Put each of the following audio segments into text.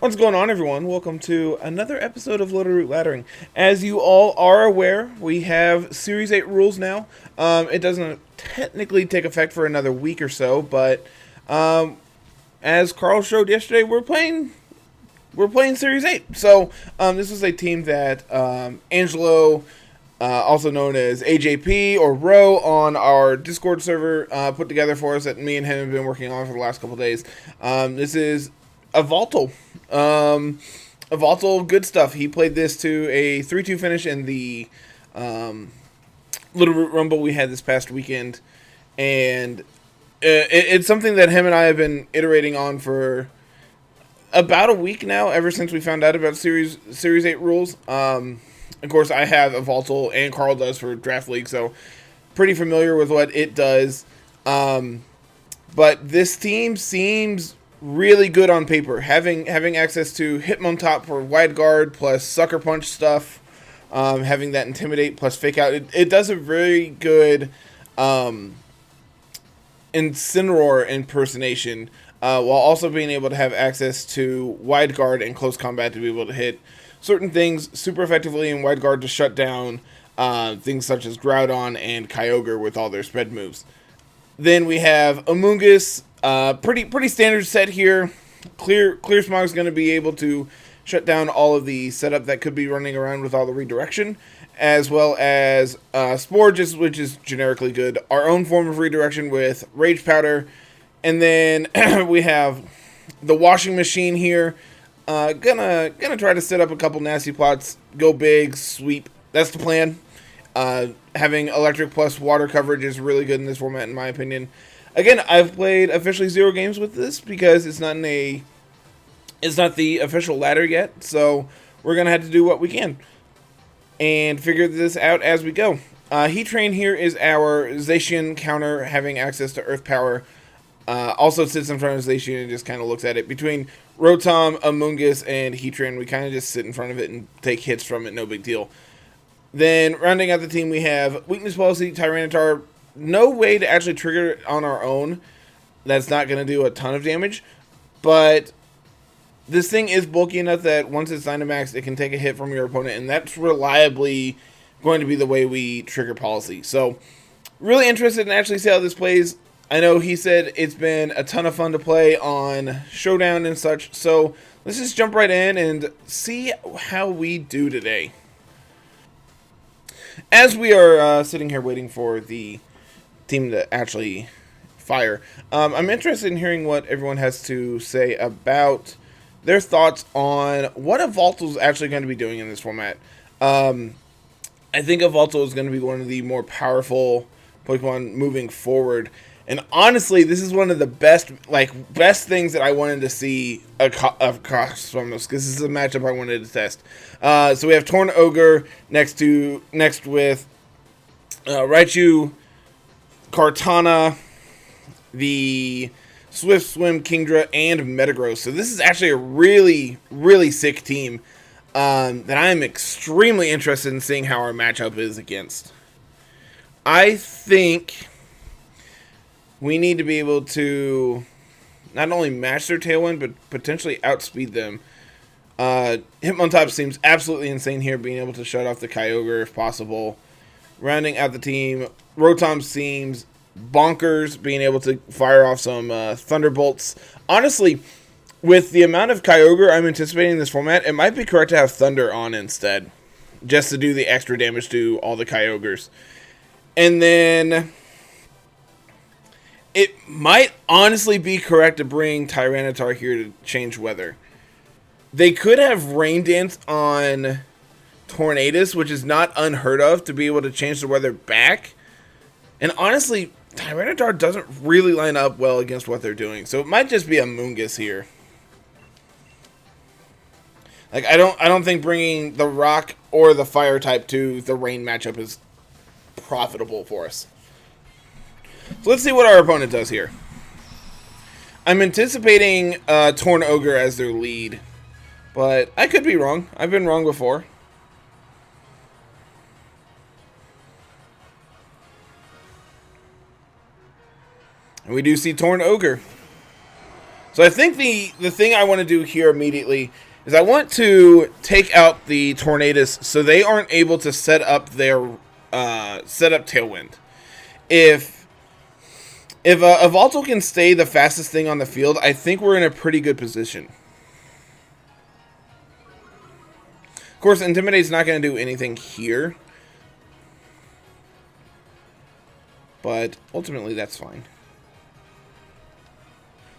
What's going on, everyone? Welcome to another episode of Littleroot Laddering. As you all are aware, we have Series 8 rules now. It doesn't technically take effect for another week or so, but as Carl showed yesterday, we're playing Series 8. So this is a team that Angelo, also known as AJP or Ro on our Discord server, put together for us that me and him have been working on for the last couple days. This is Yveltal. Yveltal, good stuff. He played this to a 3-2 finish in the Littleroot Rumble we had this past weekend, and it's something that him and I have been iterating on for about a week now, ever since we found out about Series 8 rules. Of course, I have Yveltal, and Carl does for Draft League, so pretty familiar with what it does. But this team seems really good on paper. Having access to Hitmontop for wide guard plus sucker punch stuff, having that intimidate plus fake out, it does a very good Incineroar impersonation, while also being able to have access to wide guard and close combat to be able to hit certain things super effectively in wide guard to shut down things such as Groudon and Kyogre with all their spread moves. Then we have Amoonguss, pretty standard set here. Clear Smog's going to be able to shut down all of the setup that could be running around with all the redirection, as well as Spore, which is generically good. Our own form of redirection with Rage Powder, and then we have the Washing Machine here. Gonna try to set up a couple nasty plots, go big, sweep. That's the plan. Having electric plus water coverage is really good in this format, in my opinion. Again, I've played officially 0 games with this because it's not the official ladder yet, so we're gonna have to do what we can and figure this out as we go. Heat Train here is our Zacian counter, having access to Earth Power. Also sits in front of Zacian and just kind of looks at it. Between Rotom, Amoonguss, and Heat Train, we kind of just sit in front of it and take hits from it, no big deal. Then, rounding out the team, we have Weakness Policy, Tyranitar. No way to actually trigger it on our own. That's not going to do a ton of damage. But this thing is bulky enough that once it's Dynamax, it can take a hit from your opponent. And that's reliably going to be the way we trigger Policy. So, really interested in actually see how this plays. I know he said it's been a ton of fun to play on Showdown and such. So, let's just jump right in and see how we do today. As we are sitting here waiting for the team to actually fire, I'm interested in hearing what everyone has to say about their thoughts on what Yveltal is actually going to be doing in this format. I think Yveltal is going to be one of the more powerful Pokemon moving forward. And honestly, this is one of the best things that I wanted to see across from this, because this is a matchup I wanted to test. So we have Torn Ogre next with Raichu, Kartana, the Swift Swim, Kingdra, and Metagross. So this is actually a really, really sick team that I am extremely interested in seeing how our matchup is against. I think we need to be able to not only match their Tailwind, but potentially outspeed them. Hitmontop seems absolutely insane here, being able to shut off the Kyogre if possible. Rounding out the team, Rotom seems bonkers, being able to fire off some Thunderbolts. Honestly, with the amount of Kyogre I'm anticipating in this format, it might be correct to have Thunder on instead, just to do the extra damage to all the Kyogres. And then it might honestly be correct to bring Tyranitar here to change weather. They could have Rain Dance on Tornadus, which is not unheard of, to be able to change the weather back. And honestly, Tyranitar doesn't really line up well against what they're doing. So it might just be a Amoonguss here. Like, I don't think bringing the Rock or the Fire type to the Rain matchup is profitable for us. So let's see what our opponent does here. I'm anticipating Torn Ogre as their lead, but I could be wrong. I've been wrong before. And we do see Torn Ogre. So I think the thing I want to do here immediately is I want to take out the Tornadus so they aren't able to set up their Tailwind. If Yveltal can stay the fastest thing on the field, I think we're in a pretty good position. Of course, Intimidate's not going to do anything here. But ultimately, that's fine.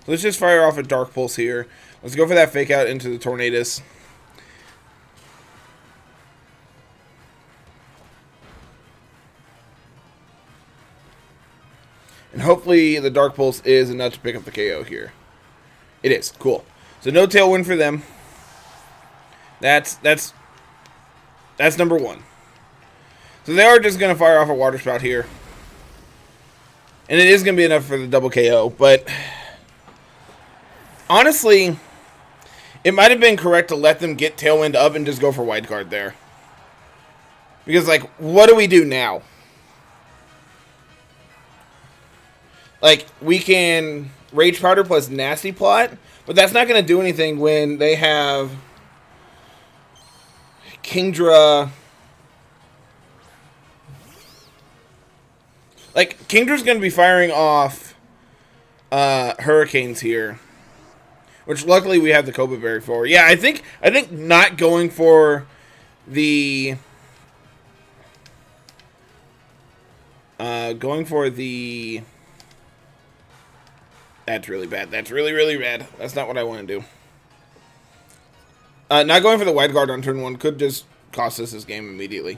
So let's just fire off a Dark Pulse here. Let's go for that fake out into the Tornadus. And hopefully the Dark Pulse is enough to pick up the KO here. It is. Cool. So no Tailwind for them. That's number one. So they are just going to fire off a Water Spout here. And it is going to be enough for the double KO. But honestly, it might have been correct to let them get Tailwind up and just go for Wide Guard there. Because, like, what do we do now? Like, we can Rage Powder plus Nasty Plot, but that's not going to do anything when they have Kingdra. Like, Kingdra's going to be firing off Hurricanes here, which luckily we have the Cobra Berry for. Yeah, I think not going for the that's really bad. That's really, really bad. That's not what I want to do. Not going for the Wide Guard on turn 1 could just cost us this game immediately.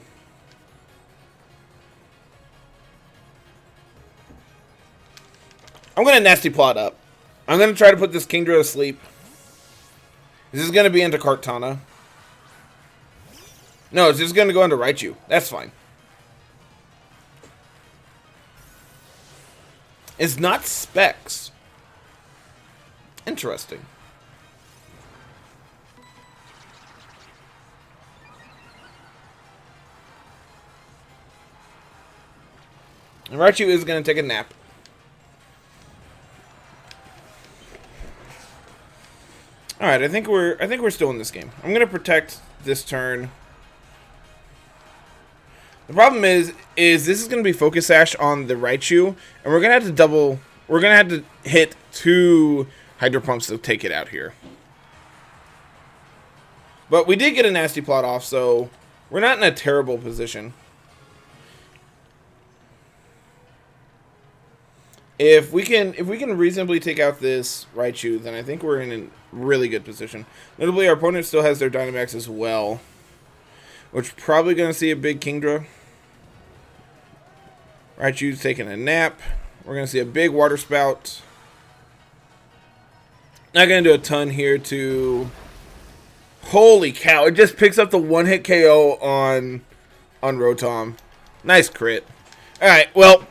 I'm going to Nasty Plot up. I'm going to try to put this Kingdra to sleep. Is this going to be into Kartana? No, it's just going to go into Raichu. That's fine. It's not Specs. Interesting. And Raichu is going to take a nap. All right, I think we're still in this game. I'm going to protect this turn. The problem is this is going to be Focus Sash on the Raichu, and we're going to have to we're going to have to hit 2 Hydro Pumps to take it out here. But we did get a Nasty Plot off, so we're not in a terrible position. If we can reasonably take out this Raichu, then I think we're in a really good position. Notably, our opponent still has their Dynamax as well, which probably going to see a big Kingdra. Raichu's taking a nap. We're going to see a big Water Spout. Not going to do a ton here to... Holy cow, it just picks up the one-hit KO on Rotom. Nice crit. Alright, well...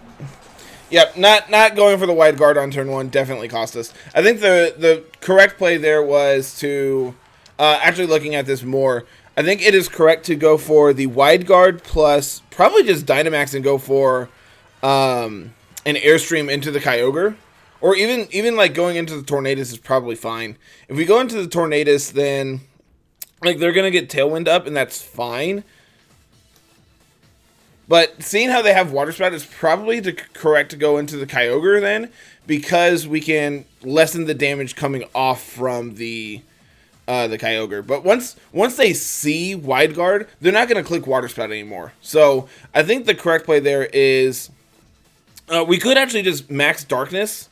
Yep, not going for the Wide Guard on turn 1 definitely cost us. I think the correct play there was to... actually looking at this more, I think it is correct to go for the Wide Guard plus probably just Dynamax and go for an Airstream into the Kyogre. Or even like going into the Tornadus is probably fine. If we go into the Tornadus, then like they're going to get Tailwind up and that's fine. But seeing how they have Water Spout, it's probably correct to go into the Kyogre then, because we can lessen the damage coming off from the Kyogre. But once they see Wide Guard, they're not going to click Water Spout anymore. So I think the correct play there is we could actually just max Darkness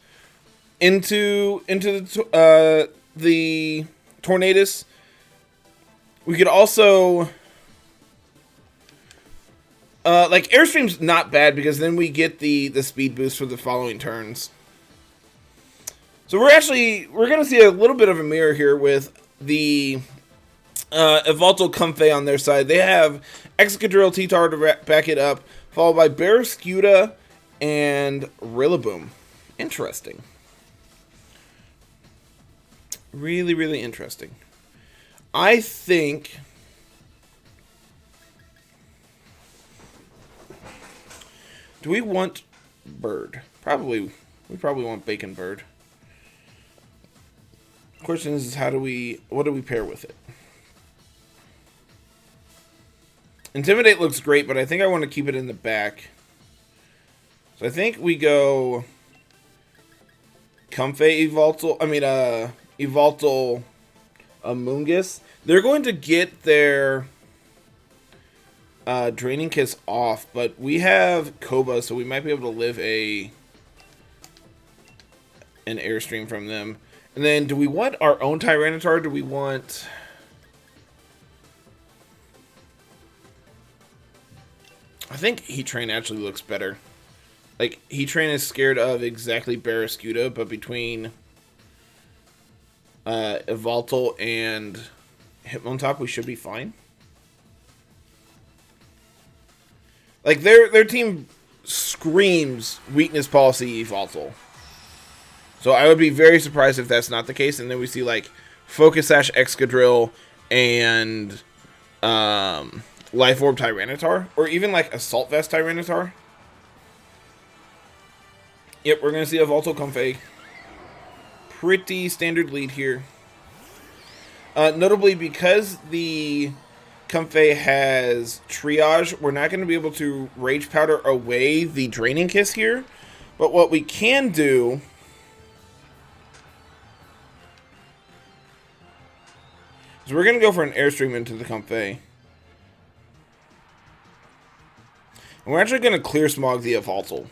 into the Tornadus. We could also... like, Airstream's not bad because then we get the speed boost for the following turns. So we're going to see a little bit of a mirror here with the Yveltal Comfey on their side. They have Excadrill, T-Tar to back it up, followed by Barraskewda and Rillaboom. Interesting. Really, really interesting. I think... Do we want Bird? We probably want Bacon Bird. Question is what do we pair with it? Intimidate looks great, but I think I want to keep it in the back. So I think we go Comfey Yveltal. Yveltal Amoonguss. They're going to get their Draining Kiss off, but we have Koba, so we might be able to live an Airstream from them. And then, do we want our own Tyranitar? Do we want... I think Heatran actually looks better. Like, Heatran is scared of exactly Barraskewda, but between Yveltal and Hitmontop, we should be fine. Like, their team screams weakness policy Yveltal. So I would be very surprised if that's not the case, and then we see, like, Focus Sash Excadrill and Life Orb Tyranitar, or even, like, Assault Vest Tyranitar. Yep, we're going to see a Yveltal Comfey. Pretty standard lead here. Notably, because the Comfey has Triage, we're not going to be able to Rage Powder away the Draining Kiss here. But what we can do is we're going to go for an Airstream into the Comfey. And we're actually going to Clear Smog the Yveltal.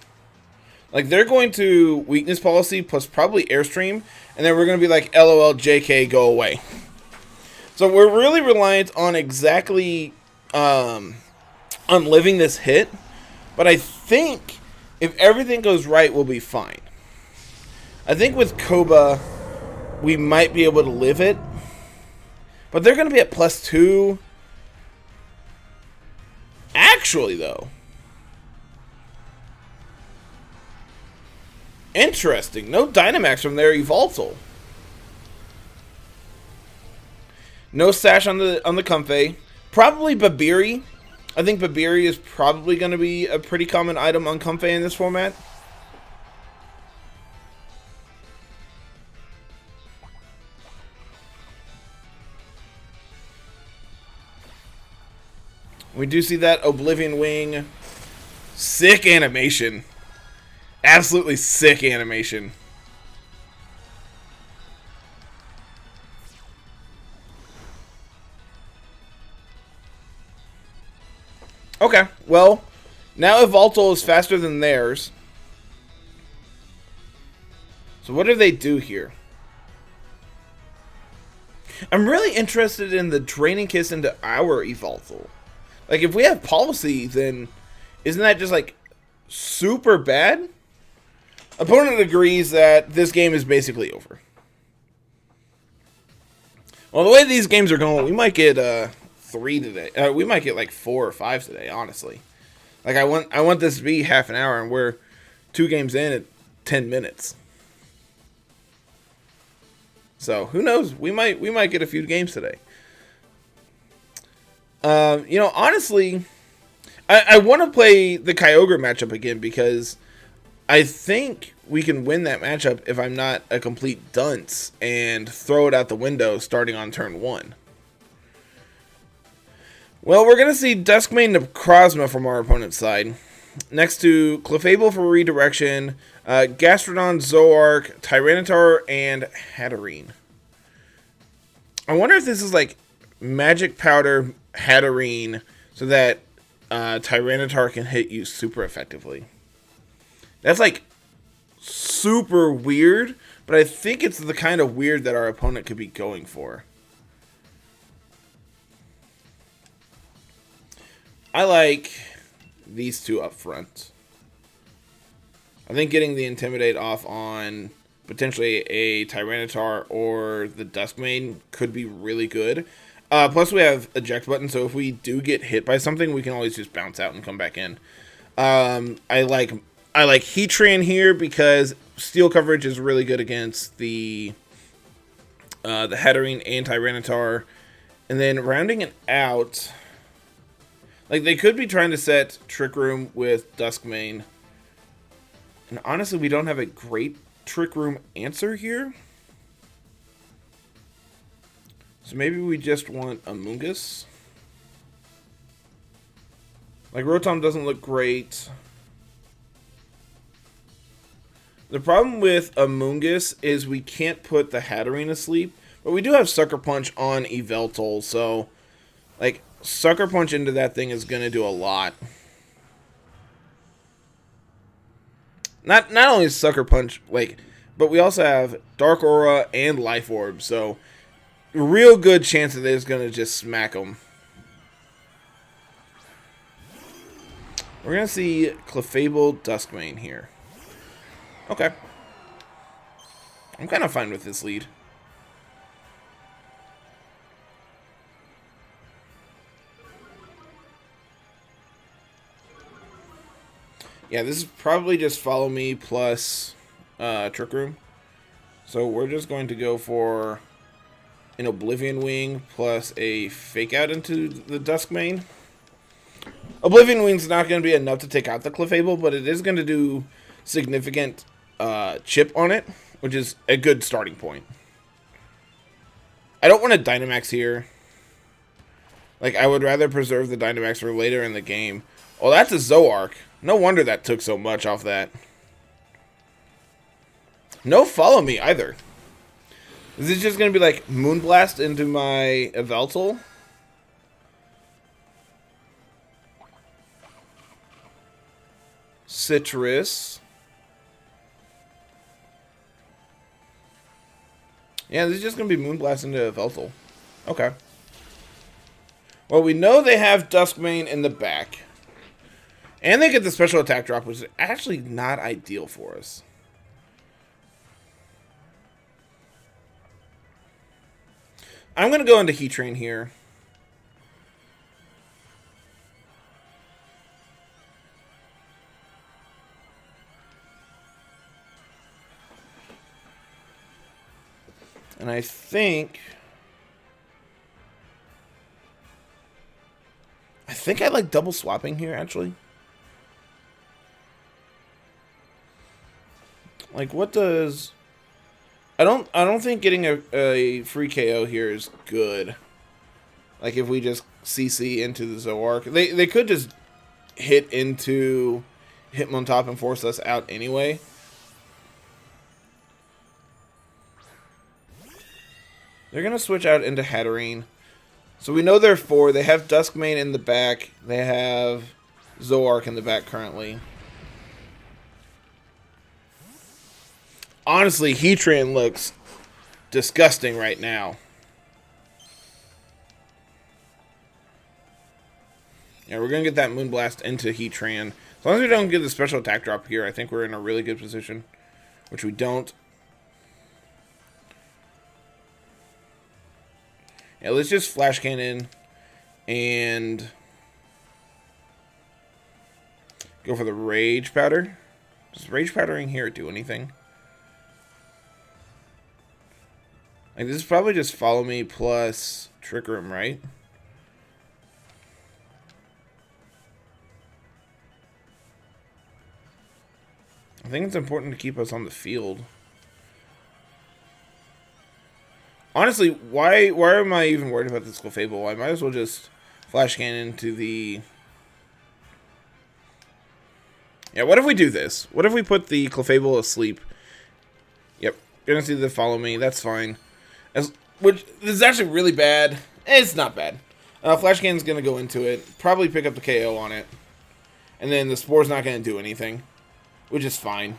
Like, they're going to Weakness Policy plus probably Airstream, and then we're going to be like, LOL, JK, go away. So we're really reliant on exactly on living this hit, but I think if everything goes right, we'll be fine. I think with Koba, we might be able to live it, but they're going to be at +2. Actually, though, interesting. No Dynamax from their Yveltal. No Sash on the Comfey. Probably Babiri. I think Babiri is probably going to be a pretty common item on Comfey in this format. We do see that Oblivion Wing. Sick animation. Absolutely sick animation. Okay, well, now Yveltal is faster than theirs. So what do they do here? I'm really interested in the Draining Kiss into our Yveltal. Like, if we have policy, then isn't that just, like, super bad? Opponent agrees that this game is basically over. Well, the way these games are going, we might get 3 today. We might get like 4 or 5 today, honestly. Like, I want this to be half an hour, and we're 2 games in at 10 minutes. So who knows? We might get a few games today. You know, honestly, I want to play the Kyogre matchup again because I think we can win that matchup if I'm not a complete dunce and throw it out the window starting on turn 1. Well, we're going to see Duskmane Necrozma from our opponent's side. Next to Clefable for redirection, Gastrodon, Zoroark, Tyranitar, and Hatterene. I wonder if this is like Magic Powder Hatterene so that Tyranitar can hit you super effectively. That's like super weird, but I think it's the kind of weird that our opponent could be going for. I like these two up front. I think getting the Intimidate off on potentially a Tyranitar or the Duskmane could be really good. Plus we have eject button, so if we do get hit by something, we can always just bounce out and come back in. I like Heatran here because steel coverage is really good against the Hatterene and Tyranitar. And then rounding it out, like, they could be trying to set Trick Room with Duskmane. And honestly, we don't have a great Trick Room answer here. So maybe we just want Amoonguss. Like, Rotom doesn't look great. The problem with Amoonguss is we can't put the Hatterene asleep, but we do have Sucker Punch on Yveltal, so, like, Sucker Punch into that thing is going to do a lot. Not only Sucker Punch, like, but we also have Dark Aura and Life Orb, so real good chance that it's going to just smack them. We're going to see Clefable Duskmane here. Okay. I'm kind of fine with this lead. Yeah, this is probably just Follow Me plus Trick Room. So we're just going to go for an Oblivion Wing plus a Fake Out into the Duskmane. Oblivion Wing's not going to be enough to take out the Clefable, but it is going to do significant chip on it, which is a good starting point. I don't want a Dynamax here. Like, I would rather preserve the Dynamax for later in the game. Oh, that's a Zoroark. No wonder that took so much off that. No Follow Me either. Is this just going to be like Moonblast into my Yveltal? Citrus. Yeah, this is just going to be Moonblast into Yveltal. Okay. Well, we know they have Duskmane in the back. And they get the special attack drop, which is actually not ideal for us. I'm going to go into Heatran here. And I think I like double swapping here, actually. Like, what does... I don't think getting a free KO here is good. Like, if we just CC into the Zoroark. They could just hit into Hitmontop and force us out anyway. They're going to switch out into Hatterene. So we know they're 4. They have Duskmane in the back. They have Zoroark in the back currently. Honestly, Heatran looks disgusting right now. Yeah, we're going to get that Moonblast into Heatran. As long as we don't get the special attack drop here, I think we're in a really good position. Which we don't. Yeah, let's just Flash Cannon and go for the Rage Powder. Does Rage Powdering here do anything? Like, this is probably just Follow Me plus Trick Room, right? I think it's important to keep us on the field. Honestly, why am I even worried about this Clefable? I might as well just Flash Cannon to the... Yeah, what if we do this? What if we put the Clefable asleep? Yep, you're gonna see the Follow Me, that's fine. Which this is actually really bad. It's not bad. Flash Cannon's going to go into it. Probably pick up the KO on it. And then the Spore's not going to do anything. Which is fine.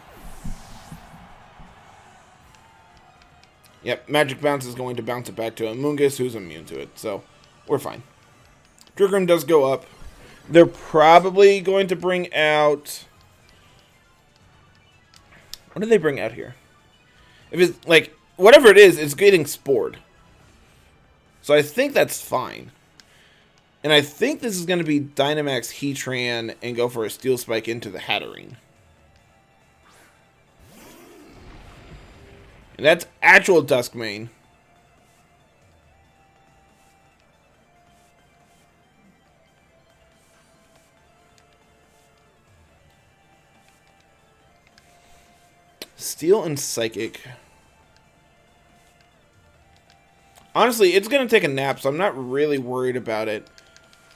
Yep, Magic Bounce is going to bounce it back to Amoonguss, who's immune to it. So, we're fine. Trick Room does go up. They're probably going to bring out... What did they bring out here? If it's, like... Whatever it is, it's getting spored. So I think that's fine. And I think this is going to be Dynamax Heatran and go for a Steel Spike into the Hatterene. And that's actual Duskmane. Steel and Psychic. Honestly, it's going to take a nap, so I'm not really worried about it.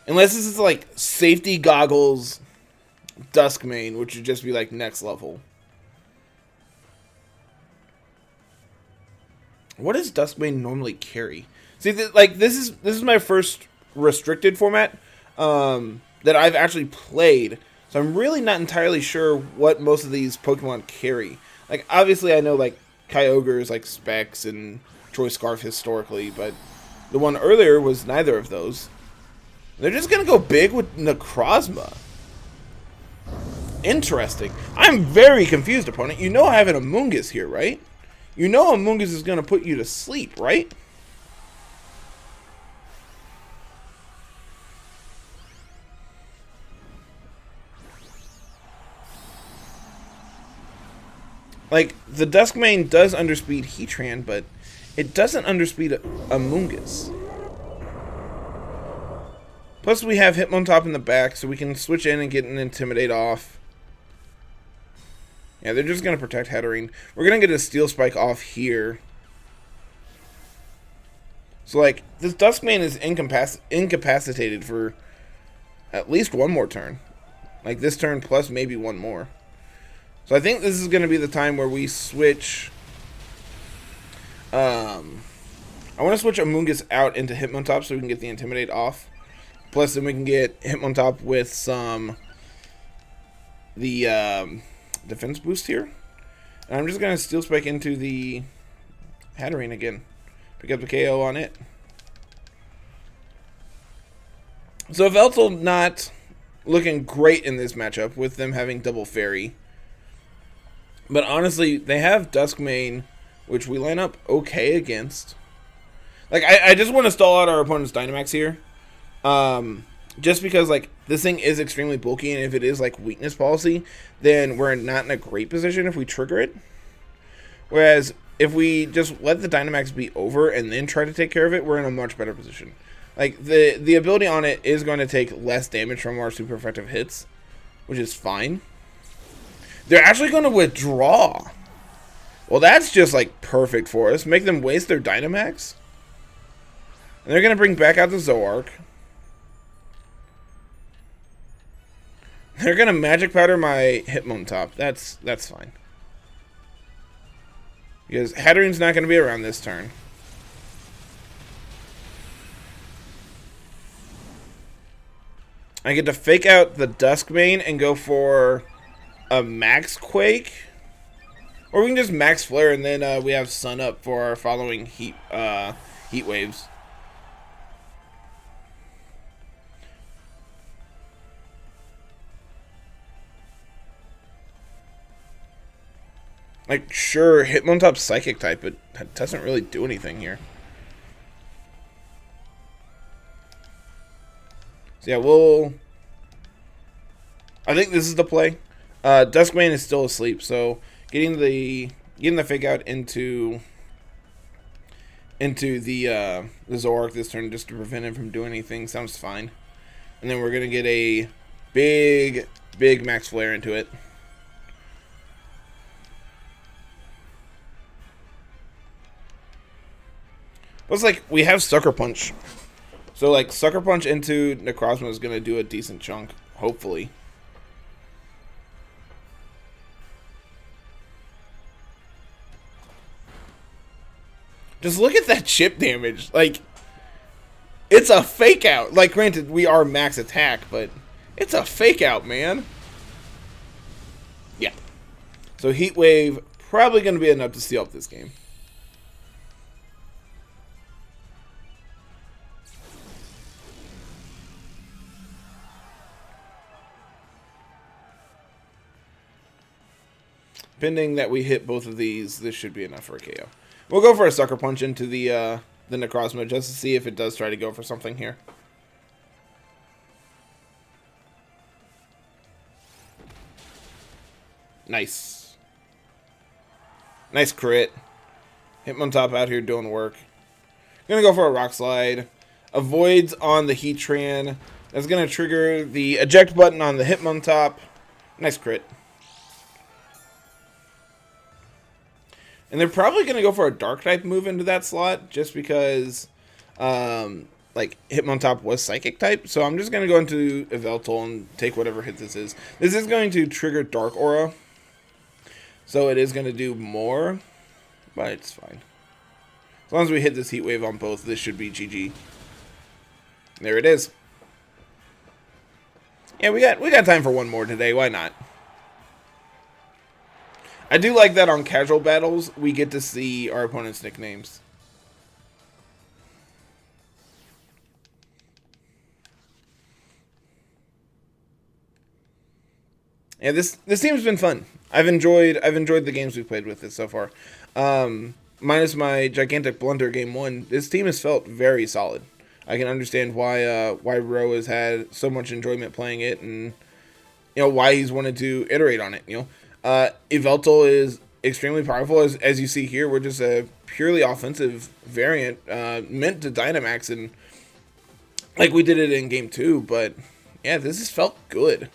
Unless this is like safety goggles Duskmane, which would just be like next level. What does Duskmane normally carry? See, this is my first restricted format that I've actually played, so I'm really not entirely sure what most of these Pokemon carry. Like, obviously, I know like Kyogre's like Specs and Troy Scarf historically, but the one earlier was neither of those. They're just gonna go big with Necrozma. Interesting. I'm very confused, opponent. You know I have an Amoonguss here, right? You know Amoonguss is going to put you to sleep, right? Like, the Duskmane does underspeed Heatran, but it doesn't underspeed Amoonguss. Plus, we have Hitmontop in the back, so we can switch in and get an Intimidate off. Yeah, they're just going to protect Hettering. We're going to get a Steel Spike off here. So, like, this Duskmane is incapacitated for at least one more turn. Like, this turn plus maybe one more. So, I think this is going to be the time where we switch... I want to switch Amoonguss out into Hitmontop so we can get the Intimidate off. Plus, then we can get Hitmontop with some... defense boost here. And I'm just going to Steel Spike into the Hatterene again. Pick up the KO on it. So Yveltal not looking great in this matchup with them having double Fairy. But honestly, they have Duskmane, which we line up okay against. Like, I just want to stall out our opponent's Dynamax here. Just because, like, this thing is extremely bulky, and if it is, like, weakness policy, then we're not in a great position if we trigger it. Whereas, if we just let the Dynamax be over and then try to take care of it, we're in a much better position. Like, the ability on it is going to take less damage from our super effective hits, which is fine. They're actually going to withdraw. Well, that's just, like, perfect for us. Make them waste their Dynamax. And they're going to bring back out the Zoroark. They're going to Magic Powder my Hitmontop. That's fine. Because Hatterene's not going to be around this turn. I get to fake out the Duskmane and go for a Max Quake. Or we can just Max Flare and then we have Sun Up for our following Heat Waves. Like, sure, Hitmontop's Psychic type, but that doesn't really do anything here. So yeah, I think this is the play. Duskmane is still asleep, so getting the fake out into the Zoroark this turn just to prevent him from doing anything sounds fine. And then we're gonna get a big Max Flare into it. It's like we have Sucker Punch. So like Sucker Punch into Necrozma is gonna do a decent chunk, hopefully. Just look at that chip damage. Like, it's a fake out. Like, granted, we are max attack, but it's a fake out, man. Yeah. So Heat Wave probably gonna be enough to seal up this game. Pending that we hit both of these, this should be enough for a KO. We'll go for a Sucker Punch into the Necrozma just to see if it does try to go for something here. Nice. Nice crit. Hitmontop out here doing work. Gonna go for a Rock Slide. Avoids on the Heatran. That's gonna trigger the eject button on the Hitmontop. Nice crit. And they're probably going to go for a dark type move into that slot just because like Hitmontop was psychic type. So I'm just going to go into Yveltal and take whatever hit this is. This is going to trigger Dark Aura. So it is going to do more, but it's fine. As long as we hit this Heat Wave on both, this should be GG. There it is. Yeah, we got time for one more today. Why not? I do like that on casual battles, we get to see our opponent's nicknames. Yeah, this team's been fun. I've enjoyed the games we've played with it so far. Minus my gigantic blunder game 1, this team has felt very solid. I can understand why Ro has had so much enjoyment playing it, and why he's wanted to iterate on it. Yveltal is extremely powerful, as you see here. We're just a purely offensive variant meant to Dynamax, and like we did it in game 2. But yeah, this has felt good.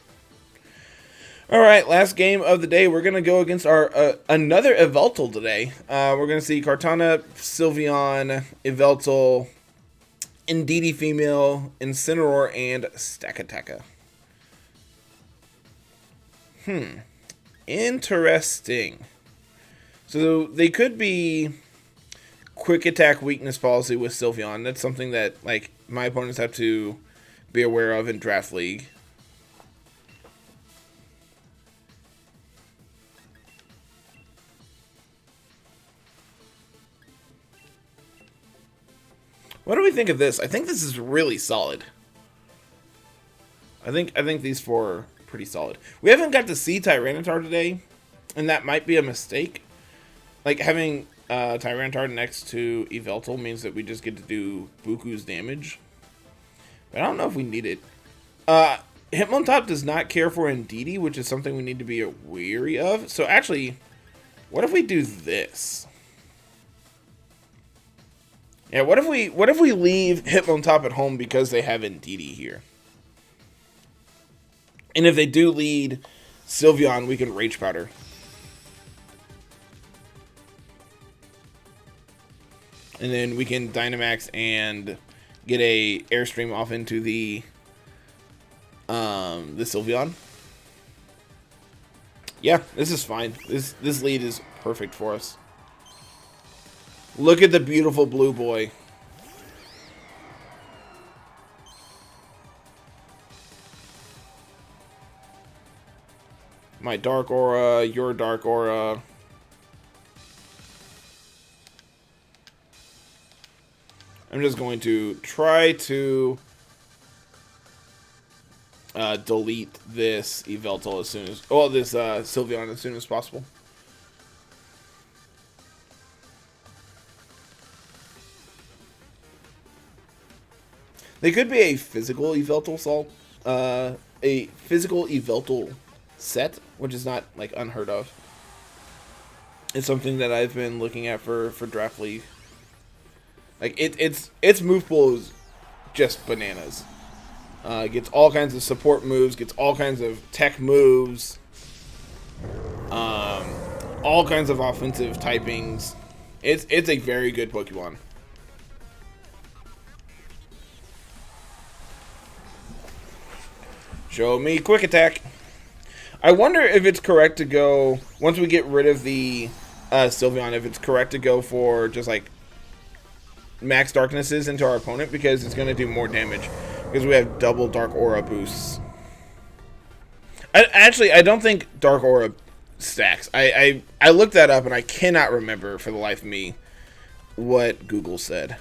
All right, last game of the day. We're going to go against our another Yveltal today. We're going to see Kartana, Sylveon, Yveltal, Indeedee Female, Incineroar, and Stakataka. Interesting. So they could be quick attack weakness policy with Sylveon. That's something that like my opponents have to be aware of in Draft League. What do we think of this? I think this is really solid. I think these four are pretty solid. We haven't got to see Tyranitar today, and that might be a mistake. Like, having Tyranitar next to Yveltal means that we just get to do Buku's damage. But I don't know if we need it. Hitmontop does not care for Indeedee, which is something we need to be wary of. So actually, what if we do this? Yeah, what if we leave Hitmontop at home because they have Indeedee here? And if they do lead Sylveon, we can Rage Powder. And then we can Dynamax and get a Airstream off into the Sylveon. Yeah, this is fine. This lead is perfect for us. Look at the beautiful blue boy. My Dark Aura, your Dark Aura. I'm just going to try to delete this Yveltal as soon as... Oh, this Sylveon as soon as possible. They could be a physical Yveltal a physical Yveltal set, which is not like unheard of. It's something that I've been looking at for Draft League. Like its move pool is just bananas. Gets all kinds of support moves, gets all kinds of tech moves, all kinds of offensive typings. It's a very good Pokemon. Show me Quick Attack. I wonder if it's correct to go, once we get rid of the Sylveon, if it's correct to go for just like max darknesses into our opponent, because it's going to do more damage because we have double Dark Aura boosts. I don't think Dark Aura stacks. I looked that up and I cannot remember for the life of me what Google said.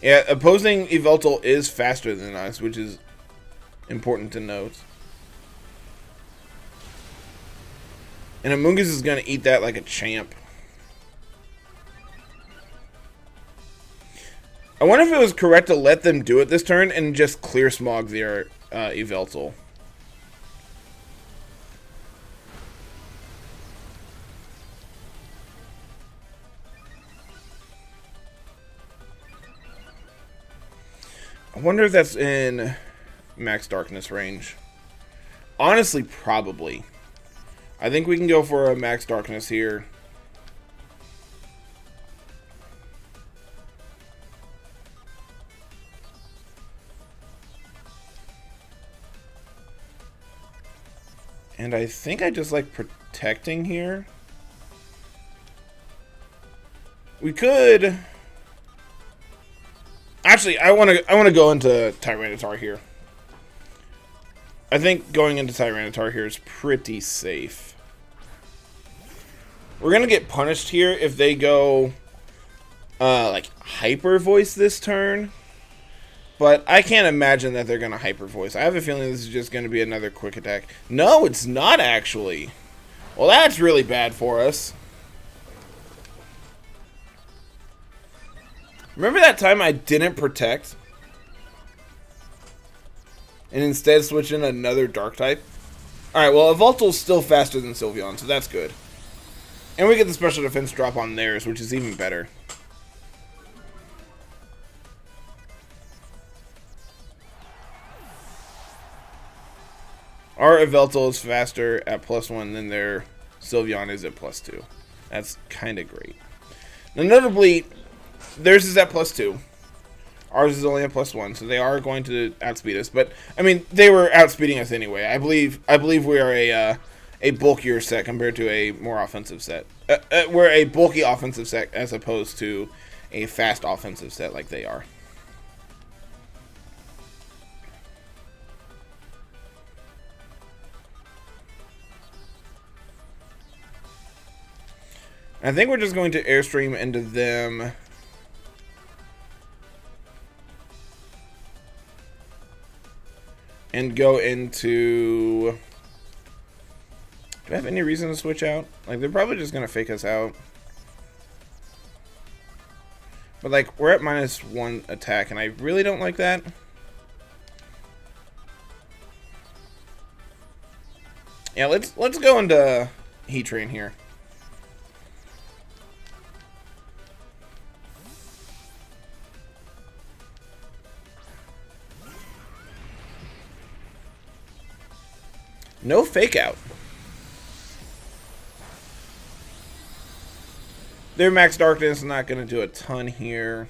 Yeah, opposing Yveltal is faster than us, which is important to note. And Amoonguss is going to eat that like a champ. I wonder if it was correct to let them do it this turn and just clear smog their Yveltal. I wonder if that's in max darkness range? Honestly, probably. I think we can go for a max darkness here. And I think I just like protecting here. We could... Actually, I want to go into Tyranitar here. I think going into Tyranitar here is pretty safe. We're going to get punished here if they go like Hyper Voice this turn. But I can't imagine that they're going to Hyper Voice. I have a feeling this is just going to be another quick attack. No, it's not actually. Well, that's really bad for us. Remember that time I didn't protect? And instead switch in another dark type? Alright, well, Yveltal's still faster than Sylveon, so that's good. And we get the special defense drop on theirs, which is even better. Our Yveltal is faster at +1 than their Sylveon is at +2. That's kind of great. Now, notably, theirs is at +2. Ours is only at +1, so they are going to outspeed us. But I mean, they were outspeeding us anyway. I believe we are a bulkier set compared to a more offensive set. We're a bulky offensive set as opposed to a fast offensive set like they are. I think we're just going to Airstream into them. And go into... Do I have any reason to switch out? Like, they're probably just going to fake us out. But, like, we're at -1 attack, and I really don't like that. Yeah, let's go into Heat Train here. No fake out. Their max darkness is not going to do a ton here.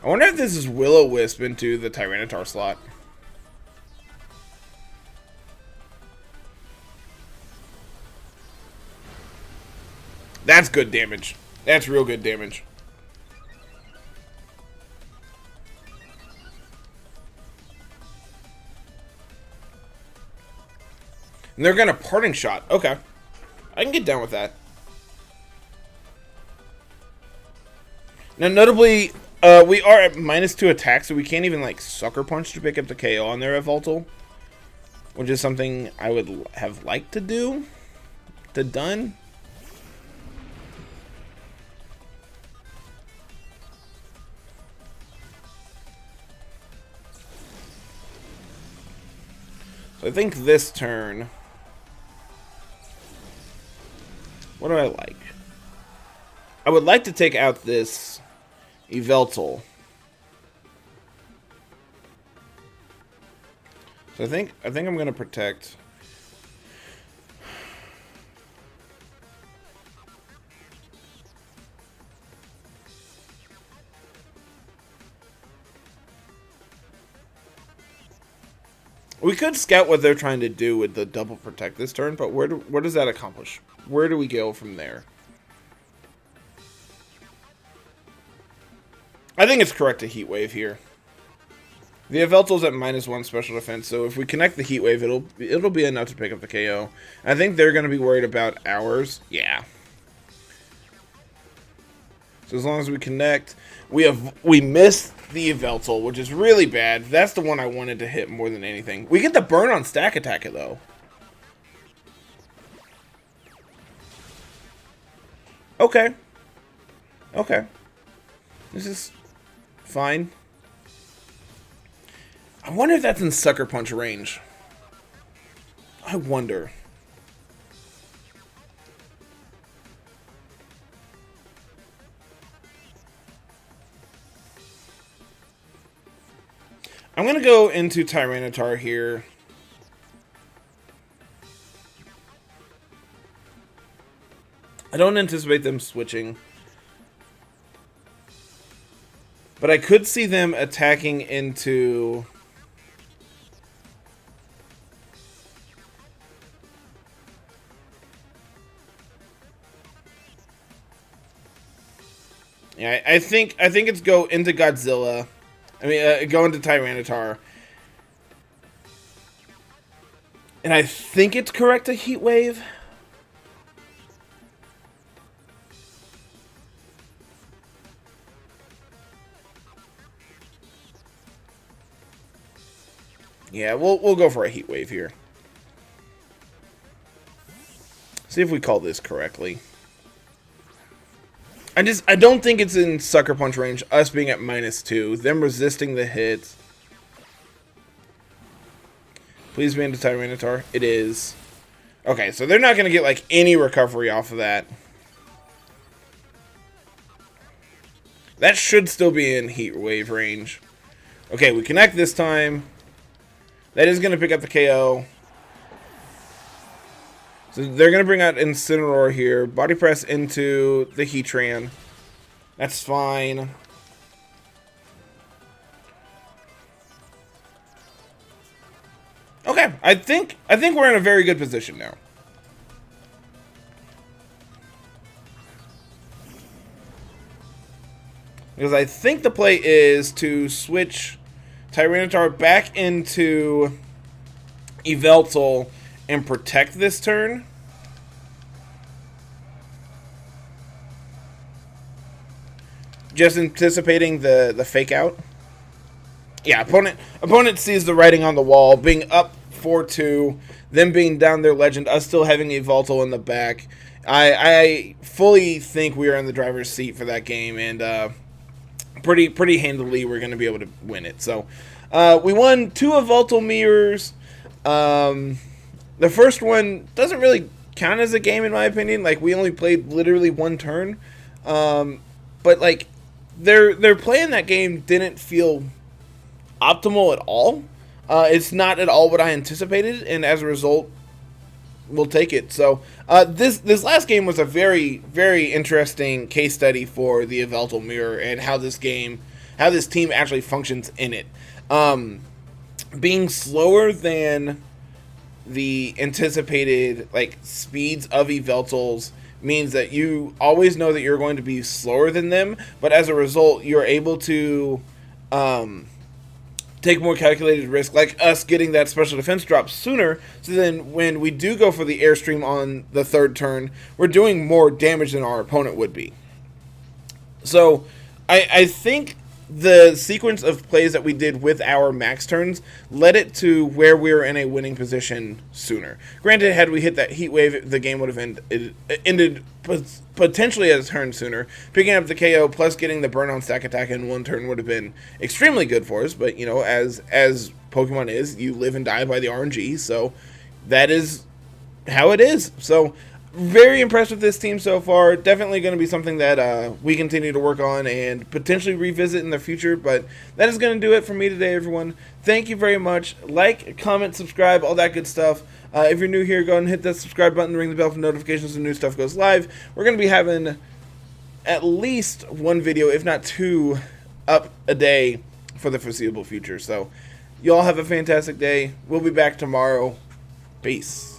I wonder if this is Will-O-Wisp into the Tyranitar slot. That's good damage. That's real good damage. And they're going to Parting Shot. Okay. I can get down with that. Now, notably, we are at -2 attack, so we can't even, like, Sucker Punch to pick up the KO on their Yveltal. Which is something I would have liked to do. Done. So I think this turn... What do I like? I would like to take out this Yveltal. So I think I'm going to protect. We could scout what they're trying to do with the double protect this turn, but what does that accomplish? Where do we go from there? I think it's correct to Heat Wave here. The Yveltal's at -1 special defense, so if we connect the Heat Wave, it'll be enough to pick up the KO. I think they're going to be worried about ours. Yeah. So as long as we connect, we missed the Yveltal, which is really bad. That's the one I wanted to hit more than anything. We get the burn on Stack Attack, though. Okay. Okay. This is fine. I wonder if that's in Sucker Punch range. I wonder. I'm going to go into Tyranitar here. I don't anticipate them switching. But I could see them attacking into... Yeah, I think it's go into Godzilla. I mean, go into Tyranitar. And I think it's correct to Heat Wave. Yeah, we'll go for a Heat Wave here. See if we call this correctly. I don't think it's in Sucker Punch range, us being at -2, them resisting the hits. Please be into Tyranitar. It is. Okay, so they're not going to get like any recovery off of that. That should still be in Heat Wave range. Okay, we connect this time. That is going to pick up the KO. So they're going to bring out Incineroar here. Body Press into the Heatran. That's fine. Okay, I think we're in a very good position now. Because I think the play is to switch Tyranitar back into Yveltal and protect this turn. Just anticipating the fake out. Yeah, opponent sees the writing on the wall, being up 4-2, them being down their legend, us still having Yveltal in the back. I fully think we are in the driver's seat for that game, and pretty handily we're going to be able to win it. So we won 2 Yveltal mirrors. The first one doesn't really count as a game in my opinion. Like, we only played literally 1 turn. But like their play in that game didn't feel optimal at all. It's not at all what I anticipated, and as a result, we'll take it. So this last game was a very, very interesting case study for the Yveltal mirror and how this team actually functions in it. Being slower than the anticipated like speeds of Yveltals means that you always know that you're going to be slower than them, but as a result, you're able to take more calculated risk, like us getting that special defense drop sooner, so then when we do go for the Airstream on the 3rd turn, we're doing more damage than our opponent would be. So I think the sequence of plays that we did with our max turns led it to where we were in a winning position sooner. Granted, had we hit that Heat Wave, the game would have ended potentially at a turn sooner. Picking up the KO plus getting the burn on stack attack in 1 turn would have been extremely good for us, but you know, as Pokemon is, you live and die by the RNG, so that is how it is. So very impressed with this team so far. Definitely going to be something that we continue to work on and potentially revisit in the future. But that is going to do it for me today, everyone. Thank you very much. Like, comment, subscribe, all that good stuff. If you're new here, go ahead and hit that subscribe button, ring the bell for notifications when new stuff goes live. We're going to be having at least 1 video, if not 2, up a day for the foreseeable future. So, y'all have a fantastic day. We'll be back tomorrow. Peace.